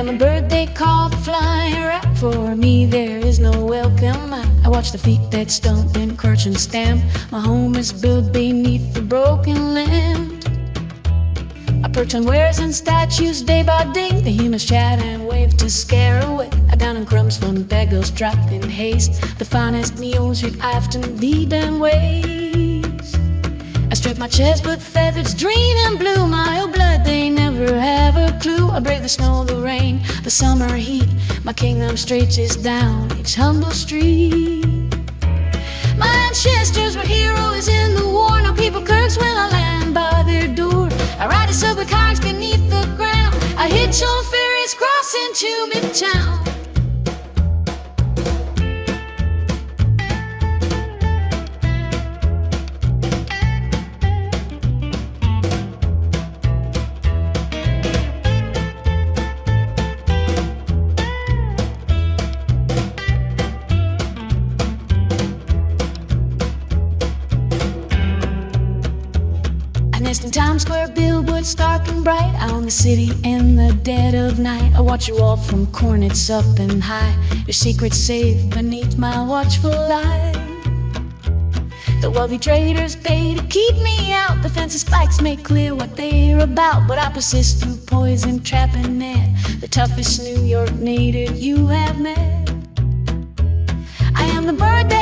am a bird they call the flying rat. For me there is no welcome. I watch the feet that stomp and crouch and stamp. My home is built beneath the broken land. I perch on wares and statues day by day. The humans chat and wave to scare away. I down in crumbs from beggars dropped in haste. The finest meals you'd often be them ways. I strip my chest with feathers, green and blue. My old blood, they never have a clue. I brave the snow, the rain, the summer heat. My kingdom stretches down each humble street. My ancestors were heroes in the war. No people curse when I land by their door. I ride a subway cars beneath the ground. I hitch on ferries crossing to Midtown. Nest in Times Square, billboards stark and bright. I own the city in the dead of night. I watch you all from cornets up and high. Your secrets safe beneath my watchful eye. The wealthy traders pay to keep me out. The fancy spikes make clear what they're about. But I persist through poison, trap and net. The toughest New York native you have met. I am the bird that